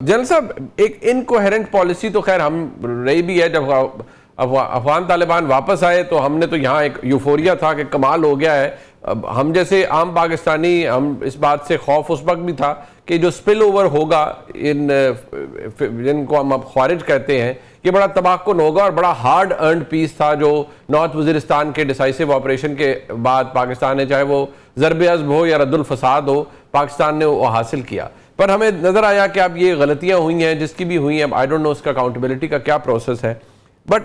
General صاحب ایک انکوہرنٹ policy تو خیر ہم رہی بھی ہے. جب افغان طالبان واپس آئے تو ہم نے تو یہاں ایک یوفوریا تھا کہ کمال ہو گیا ہے. ہم جیسے عام پاکستانی ہم اس بات سے خوف اس وقت بھی تھا کہ جو سپل اوور ہوگا جن کو ہم اب خوارج کہتے ہیں, یہ بڑا تباہ کن ہوگا اور بڑا ہارڈ ارنڈ پیس تھا جو نارتھ وزیرستان کے ڈیسائسو آپریشن کے بعد پاکستان نے, چاہے وہ ضرب عضب ہو یا رد الفساد ہو, پاکستان نے وہ حاصل کیا. پر ہمیں نظر آیا کہ اب یہ غلطیاں ہوئی ہیں جس کی بھی ہوئی ہیں, اب آئی ڈونٹ نو اس کا اکاؤنٹیبلٹی کا کیا پروسیس ہے. بٹ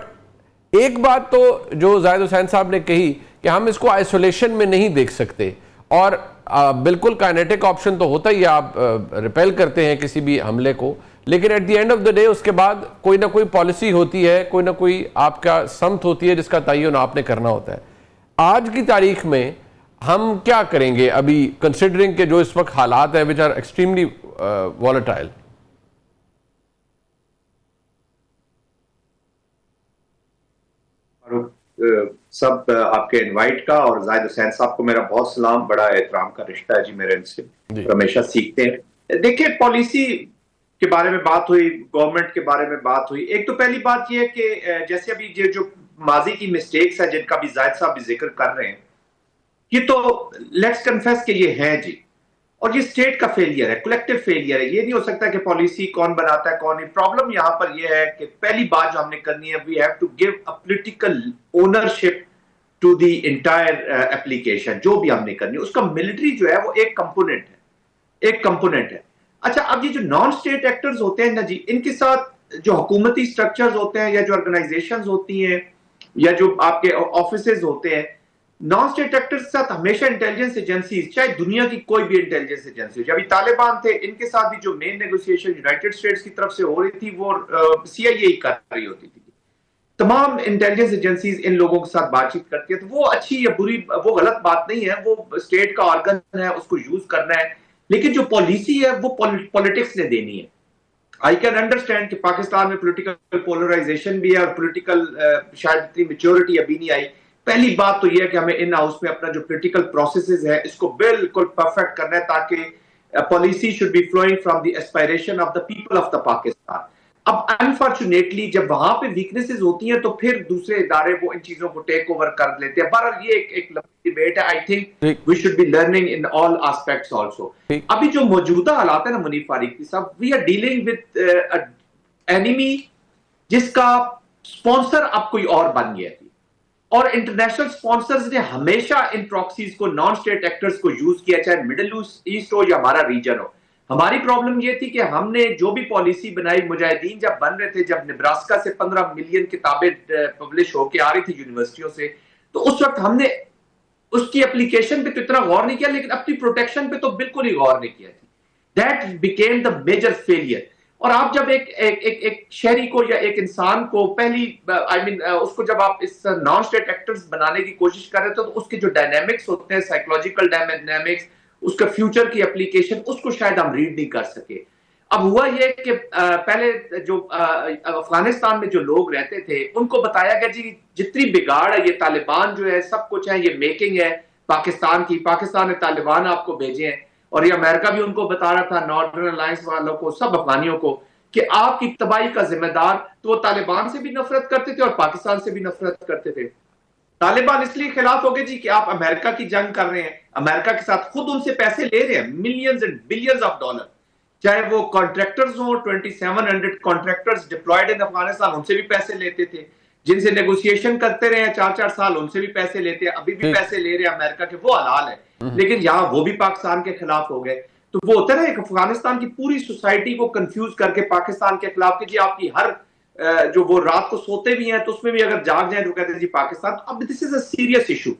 ایک بات تو جو زاہد حسین صاحب نے کہی کہ ہم اس کو آئسولیشن میں نہیں دیکھ سکتے, اور بالکل کائنیٹک آپشن تو ہوتا ہی, آپ ریپیل کرتے ہیں کسی بھی حملے کو, لیکن at the end of the day اس کے بعد کوئی نہ کوئی پالیسی ہوتی ہے, کوئی نہ کوئی آپ کا سمت ہوتی ہے جس کا تعین آپ نے کرنا ہوتا ہے. آج کی تاریخ میں ہم کیا کریں گے ابھی کنسیڈرنگ کہ جو اس وقت حالات ہیں which are extremely volatile؟ سب آپ کے انوائٹ کا اور زاہد حسین صاحب کو میرا بہت سلام, بڑا احترام کا رشتہ ہے جی میرے ان سے, ہمیشہ سیکھتے ہیں. دیکھیں پالیسی کے بارے میں بات ہوئی, گورنمنٹ کے بارے میں بات ہوئی. ایک تو پہلی بات یہ ہے کہ جیسے ابھی جو ماضی کی مسٹیکس ہیں جن کا بھی زاہد صاحب بھی ذکر کر رہے ہیں, یہ تو لیٹس کنفیس کہ یہ ہیں جی, اور یہ اسٹیٹ کا فیلئر ہے, کلیکٹیو فیلئر ہے. یہ نہیں ہو سکتا کہ پالیسی کون بناتا ہے کون نہیں. پرابلم یہاں پر یہ ہے کہ پہلی بات جو ہم نے کرنی ہے, we have to give a political ownership to the entire application. جو بھی ہم نے کرنی ہے اس کا ملٹری جو ہے وہ ایک کمپوننٹ ہے, ایک کمپوننٹ ہے. اچھا اب یہ جو نان اسٹیٹ ایکٹرز ہوتے ہیں نا جی, ان کے ساتھ جو حکومتی سٹرکچرز ہوتے ہیں یا جو آرگنائزیشنز ہوتی ہیں یا جو آپ کے آفیسز ہوتے ہیں, نان اسٹیٹ ایکٹرز کے ساتھ ہمیشہ انٹیلیجنس ایجنسیز, چاہے دنیا کی کوئی بھی انٹیلیجنس ایجنسی ہو, جب یہ طالبان تھے ان کے ساتھ بھی جو مین نیگوسیشن یونائٹڈ اسٹیٹس کی طرف سے ہو رہی تھی وہ سی آئی اے کر رہی ہوتی تھی. تمام انٹیلیجنس ایجنسیز ان لوگوں کے ساتھ بات چیت کرتی ہے, تو وہ اچھی یا بری وہ غلط بات نہیں ہے, وہ اسٹیٹ کا آرگن ہے, اس کو یوز کرنا ہے. لیکن جو پالیسی ہے وہ پولیٹکس نے دینی ہے. آئی کین انڈرسٹینڈ کہ پاکستان میں پولیٹیکل پولرائزیشن بھی ہے اور پولیٹیکل شاید اتنی میچورٹی ابھی نہیں آئی. پہلی بات تو یہ ہے کہ ہمیں ان ہاؤس میں اپنا جو پولیٹیکل پروسیسز ہے اس کو بالکل پرفیکٹ کرنا ہے, تاکہ policy should be flowing from the aspiration of the people of the Pakistan. اب انفارچونیٹلی جب وہاں پہ ویکنیسز ہوتی ہیں تو پھر دوسرے ادارے وہ ان چیزوں کو ٹیک اوور کر لیتے ہیں. بہرحال یہ ایک لمبی ڈیبیٹ ہے. I think we should be learning in all aspects also. ابھی جو موجودہ حالات ہیں نا منیف فاروقی صاحب, we are dealing with enemy جس کا اسپانسر اب کوئی اور بن گیا تھی, اور انٹرنیشنل اسپانسرز نے ہمیشہ ان پراکسیز کو, نان اسٹیٹ ایکٹرز کو یوز کیا, چاہے مڈل ایسٹ ہو یا ہمارا ریجن ہو. ہماری پرابلم یہ تھی کہ ہم نے جو بھی پالیسی بنائی, مجاہدین جب بن رہے تھے, جب نبراسکا سے 15 ملین کتابیں پبلش ہو کے آ رہی تھی یونیورسٹیوں سے, تو اس وقت ہم نے اس کی اپلیکیشن پہ تو اتنا غور نہیں کیا, لیکن اپنی پروٹیکشن پہ تو بالکل ہی غور نہیں کیا تھی. That became the major failure. اور آپ جب ایک شہری کو یا ایک انسان کو پہلی اس کو جب آپ اس نان اسٹیٹ ایکٹرز بنانے کی کوشش کر رہے تھے, تو اس کے جو ڈائنامکس ہوتے ہیں, سائیکولوجیکل ڈائنامکس, اس کا فیوچر کی اپلیکیشن, اس کو شاید ہم ریڈ نہیں کر سکے. اب ہوا یہ کہ پہلے جو افغانستان میں جو لوگ رہتے تھے ان کو بتایا گیا جی جتنی بگاڑ ہے یہ طالبان جو ہے سب کچھ ہے, یہ میکنگ ہے پاکستان کی, پاکستان نے طالبان آپ کو بھیجے ہیں. اور یہ امریکہ بھی ان کو بتا رہا تھا, نارڈرن الائنس والوں کو, سب افغانیوں کو, کہ آپ کی تباہی کا ذمہ دار, تو وہ طالبان سے بھی نفرت کرتے تھے اور پاکستان سے بھی نفرت کرتے تھے. طالبان اس لیے خلاف ہو گئے جی کہ آپ امریکہ کی جنگ کر رہے ہیں, امریکہ کے ساتھ خود ان سے پیسے لے رہے ہیں, millions and billions of dollar, چاہے وہ کانٹریکٹرز ہوں, 2700 کانٹریکٹرز ڈپلائیڈ ان افغانستان, ان سے بھی پیسے لیتے تھے, جن سے نیگوسیشن کرتے رہے ہیں 4 سال, ان سے بھی پیسے لیتے ہیں, ابھی بھی پیسے لے رہے ہیں امریکہ کے, وہ حلال ہے. لیکن یہاں وہ بھی پاکستان کے خلاف ہو گئے. تو وہ ہوتا ہے نا ایک افغانستان کی پوری سوسائٹی کو کنفیوز کر کے پاکستان کے خلاف کہ جی آپ کی ہر جو وہ رات کو سوتے بھی ہیں تو اس میں بھی اگر جاگ جائیں تو کہتے ہیں جی پاکستان. اب دس از اے سیریس ایشو,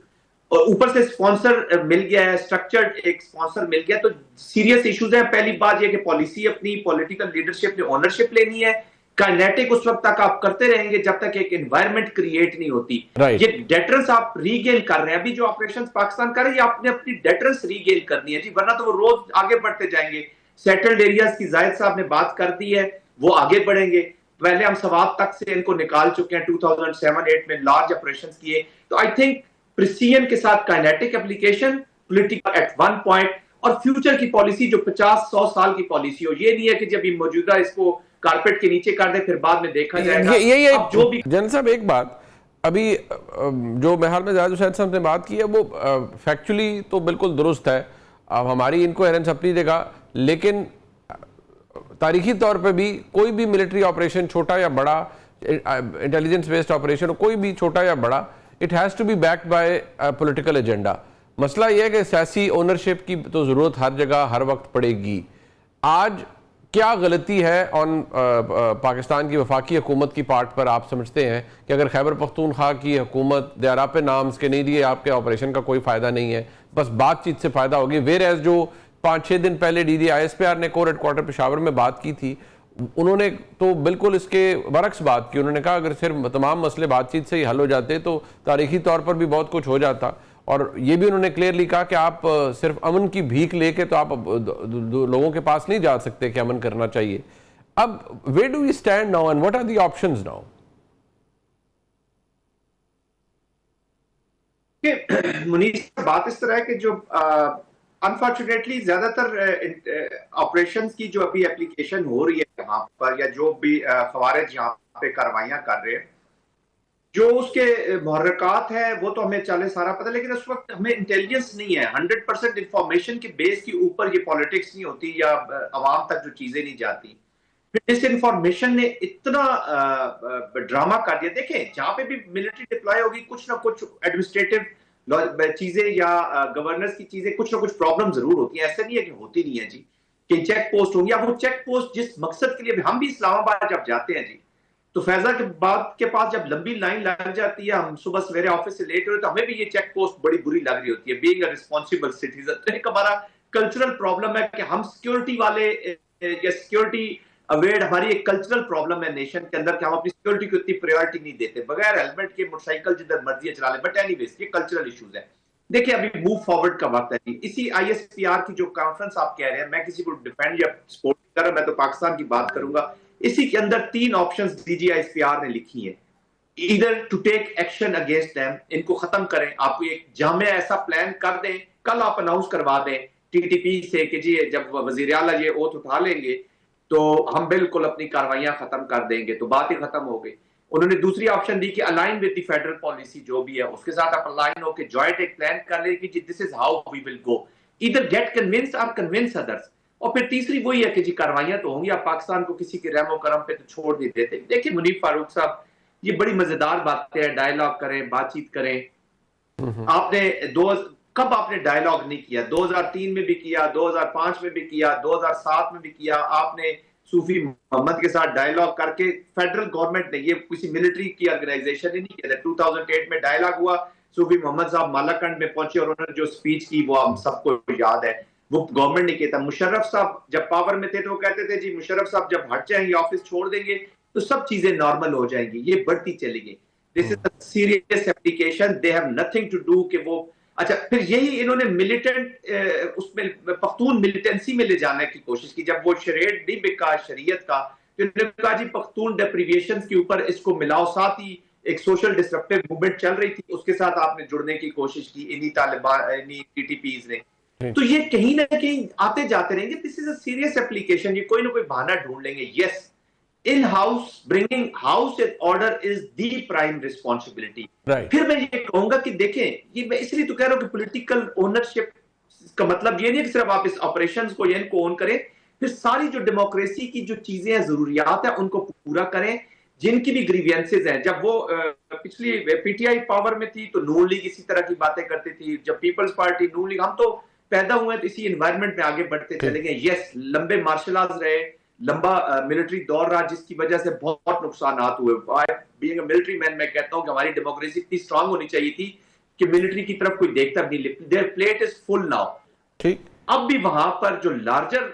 اور اوپر سے اسپانسر مل گیا ہے, اسٹرکچرڈ ایک اسپانسر مل گیا, تو سیریس ایشوز ہیں. پہلی بات یہ کہ پالیسی اپنی پولیٹیکل لیڈرشپ نے اونرشپ لینی ہے. کائنیٹک اس وقت تک آپ کرتے رہیں گے جب تک ایک انوائرمنٹ کریٹ نہیں ہوتی. یہ ڈیٹرنس آپ ری گین کر رہے ہیں, ابھی جو آپریشن پاکستان کر رہے ہیں, یہ آپ نے اپنی ڈیٹرنس ری گین کرنی ہے جی, ورنہ تو وہ روز آگے بڑھتے جائیں گے. سیٹلڈ ایریاز کی زاہد صاحب نے بات کر دی ہے, وہ آگے بڑھیں گے. پہلے ہم سوات تک سے ان کو نکال چکے ہیں, 2007-8 میں لارج آپریشنز کیے. تو آئی تھنک پریسیجن کے ساتھ kinetic application, political at one point, اور فیوچر کی پالیسی جو 50-100 سال کی پالیسی ہو. یہ نہیں ہے کہ جب یہ موجودہ اس کو کارپیٹ کے نیچے کر دے پھر بعد میں دیکھا جائے گا. اب جو بھی جن صاحب ایک بات ابھی جو محال میں زاہد حسین صاحب نے بات کی ہے وہ فیکچولی تو بالکل درست ہے. اب ہماری انکوہیرنس اپنی جگہ, لیکن تاریخی طور پہ بھی کوئی بھی ملٹری آپریشن چھوٹا یا بڑا, انٹیلیجنس بیسڈ آپریشن کوئی بھی چھوٹا یا بڑا, it has to be backed by political agenda. مسئلہ یہ ہے کہ سیاسی اونرشپ کی تو ضرورت ہر جگہ ہر وقت پڑے گی. آج کیا غلطی ہے آن پاکستان کی وفاقی حکومت کی پارٹ پر آپ سمجھتے ہیں کہ اگر خیبر پختونخوا کی حکومت دے آر اپ نامز کے نہیں دیے آپ کے آپریشن کا کوئی فائدہ نہیں ہے, بس بات چیت سے فائدہ ہوگی؟ ویر ایز جو 5-6 دن پہلے DDISPR نے کور ہیڈ کوارٹر پشاور میں بات کی تھی, انہوں نے تو بالکل اس کے برعکس بات کی. انہوں نے کہا اگر صرف تمام مسئلے بات چیت سے ہی حل ہو جاتے تو تاریخی طور پر بھی بہت کچھ ہو جاتا. اور یہ بھی انہوں نے کلیئرلی کہا کہ آپ صرف امن کی بھیک لے کے تو آپ لوگوں کے پاس نہیں جا سکتے کہ امن کرنا چاہیے. اب where do we stand now and what are the options now? Manish بات اس طرح ہے کہ جو انفارچونیٹلی زیادہ تر آپریشنز کی جو ابھی اپلیکیشن ہو رہی ہے یہاں پر, یا جو بھی خوارج یہاں پہ کاروائیاں کر رہے ہیں, جو اس کے محرکات ہیں وہ تو ہمیں چلے سارا پتہ, لیکن اس وقت ہمیں انٹیلیجنس نہیں ہے. 100% انفارمیشن کے بیس کے اوپر یہ پالیٹکس نہیں ہوتی یا عوام تک جو چیزیں نہیں جاتی. اس انفارمیشن نے اتنا ڈرامہ کر دیا. دیکھیں جہاں پہ بھی ملٹری ڈپلائے ہوگی کچھ نہ کچھ ایڈمنسٹریٹو چیزیں یا گورننس کی چیزیں کچھ نہ کچھ پرابلم ضرور ہوتی ہیں. ایسا نہیں ہے کہ ہوتی نہیں ہے جی, کہ چیک پوسٹ ہوں گی. اب وہ چیک پوسٹ جس مقصد کے لیے ہم بھی اسلام آباد جب جاتے ہیں جی, تو فیضا کے پاس جب لمبی لائن لگ جاتی ہے, ہم صبح سویرے آفس سے لیٹ ہوئے تو ہمیں بھی یہ چیک پوسٹ بڑی بری لگ رہی ہوتی ہے. بینگ اے ریسپانسبل سٹیزن, تو ایک ہمارا کلچرل پرابلم ہے کہ ہم سیکیورٹی والے یا سیکیورٹی اویئر, ہماری ایک کلچرل پرابلم ہے نیشن کے اندر کہ ہم اپنی سیکیورٹی کو اتنی پریورٹی نہیں دیتے. بغیر ہیلمٹ کے موٹر سائیکل جدھر مرضی چلا لیں. بٹ اینی ویز یہ کلچرل ایشوز ہیں. دیکھیں ابھی موو فارورڈ کا وقت ہے. اسی ISPR کی جو کانفرنس آپ کہہ رہے ہیں, میں کسی کو ڈیفینڈ یا سپورٹ نہیں کر رہا, میں تو پاکستان کی بات کروں گا. اسی کے اندر 3 آپشنز DGISPR نے لکھی ہیں. either to take action against them, ان کو ختم کریں. آپ ایک جامع ایسا پلان کر دیں, کل آپ اناؤنس کروا دیں TTP سے کہ جی جب وزیر اعلیٰ یہ اوتھ اٹھا لیں گے تو ہم بالکل اپنی کاروائیاں ختم کر دیں گے, تو بات ہی ختم ہو گئی. انہوں نے دوسری آپشن دی کہ align with the federal policy جو بھی ہے اس کے ساتھ آپ الائن ہو کے جوائنٹ ایک پلان کر لیں کہ this is how we will go, either get convinced or convince others. اور پھر تیسری وہی ہے کہ جی کاروائیاں تو ہوں گی, آپ پاکستان کو کسی کے رحم و کرم پہ تو چھوڑ نہیں دیتے. دیکھیں منیف فاروق صاحب, یہ بڑی مزیدار باتیں ہیں, ڈائیلاگ کریں, بات چیت کریں. آپ نے کب آپ نے ڈائیلاگ نہیں کیا؟ 2003 میں بھی کیا, 2005 میں بھی کیا, 2007 میں بھی کیا. آپ نے صوفی محمد کے ساتھ ڈائیلاگ کر کے, فیڈرل گورنمنٹ نے, یہ کسی ملٹری کی آرگنائزیشن نے نہیں کیا. 2008 میں ڈائیلاگ ہوا, صوفی محمد صاحب مالاکنڈ میں پہنچے اور انہوں نے جو سپیچ کی وہ ہم سب کو یاد ہے, وہ گورنمنٹ نے کیا تھا. مشرف صاحب جب پاور میں تھے تو وہ کہتے تھے جی مشرف صاحب جب ہٹ جائیں گے, آفس چھوڑ دیں گے تو سب چیزیں نارمل ہو جائیں گی. یہ بڑھتی چلی گئی. This is a serious application, they have nothing to do کہ وہ اچھا. پھر یہی انہوں نے ملیٹنٹ اس میں پختون ملیٹنسی میں لے جانے کی کوشش کی. جب وہ شریعت نہیں بکا شریعت کا, تو انہوں نے کہا جی پختون ڈیپریویشنز کے اوپر اس کو ملاؤ. ساتھ ہی ایک سوشل ڈسرپٹیو موومنٹ چل رہی تھی, اس کے ساتھ آپ نے جڑنے کی کوشش کی انہی طالبان انہی TTPs نے. تو یہ کہیں نہ کہیں آتے جاتے رہیں گے. دس از اے سیریس اپلیکیشن. یہ کوئی نہ کوئی بہانہ ڈھونڈ لیں گے. یس, in house bringing house in order is the prime responsibility. پھر میں یہ کہوں گا کہ دیکھیں, یہ میں اس لیے تو کہہ رہا ہوں کہ پولیٹیکل اونرشپ کا مطلب یہ نہیں کہ صرف آپ اس آپریشنز کو یا ان کو اون کریں, پھر ساری جو ڈیموکریسی کی جو چیزیں ہیں, ضروریات ہیں, ان کو پورا کریں. جن کی بھی گریوینسز ہیں, جب وہ پچھلی PTI پاور میں تھی تو نون لیگ اسی طرح کی باتیں کرتی تھی. جب پیپلز پارٹی, نون لیگ, ہم تو پیدا ہوئے تو اسی انوائرمنٹ میں آگے بڑھتے چلے گئے. یس, لمبے مارشل آرٹس رہے, لمبا ملٹری دور رہا, جس کی وجہ سے بہت نقصانات ہوئے. بینگ اے ملٹری مین میں کہتا ہوں کہ ہماری ڈیموکریسی اتنی اسٹرانگ ہونی چاہیے تھی کہ ملٹری کی طرف کوئی دیکھتا بھی نہیں. Their plate is full now. اب بھی وہاں پر جو لارجر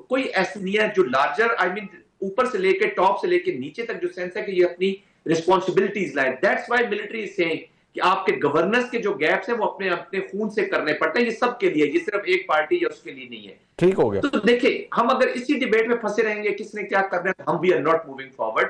کوئی ایسا نہیں ہے جو لارجر آئی مین اوپر سے لے کے ٹاپ سے لے کے نیچے تک جو سینس ہے کہ یہ اپنی ریسپانسبلٹیز لائیں. That's why military is seeing کہ آپ کے گورننس کے جو گیپس ہیں وہ اپنے خون سے کرنے پڑتے ہیں. یہ سب کے لیے, یہ صرف ایک پارٹی یا اس کے لیے نہیں ہے. ٹھیک ہو گیا. تو دیکھیں, ہم اگر اسی ڈیبیٹ میں پھنسے رہیں گے کس نے کیا کرنا ہے, ہم we are not moving forward.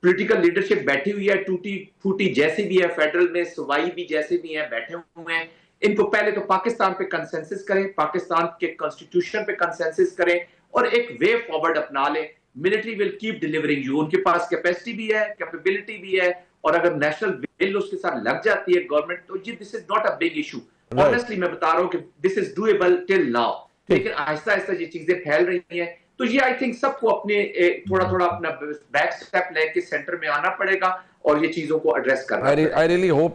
Political leadership بیٹھی ہوئی ہے, ٹوٹی پھوٹی جیسے بھی ہے, فیڈرل میں سوائی بھی جیسے بھی ہیں بیٹھے ہوئے ہیں. ان کو پہلے تو پاکستان پہ کنسنسس کریں, پاکستان کے کانسٹیٹیوشن پہ کنسنسس کریں اور ایک وے فارورڈ اپنا لیں. Military will keep delivering you, ان کے پاس کیپیسٹی بھی ہے, کیپیبلٹی بھی ہے, اور اگر نیشنل ول اس کے ساتھ لگ جاتی ہے گورنمنٹ تو جی this is not a big issue. Honestly میں بتا رہا ہوں کہ this is doable till now, لیکن آہستہ آہستہ یہ چیزیں پھیل رہی ہیں تو یہ آئی تھنک سب کو اپنے تھوڑا تھوڑا اپنا بیک سٹیپ لے کے سینٹر میں آنا پڑے گا اور یہ چیزوں کو ایڈریس کرنا پڑے گا. I really hope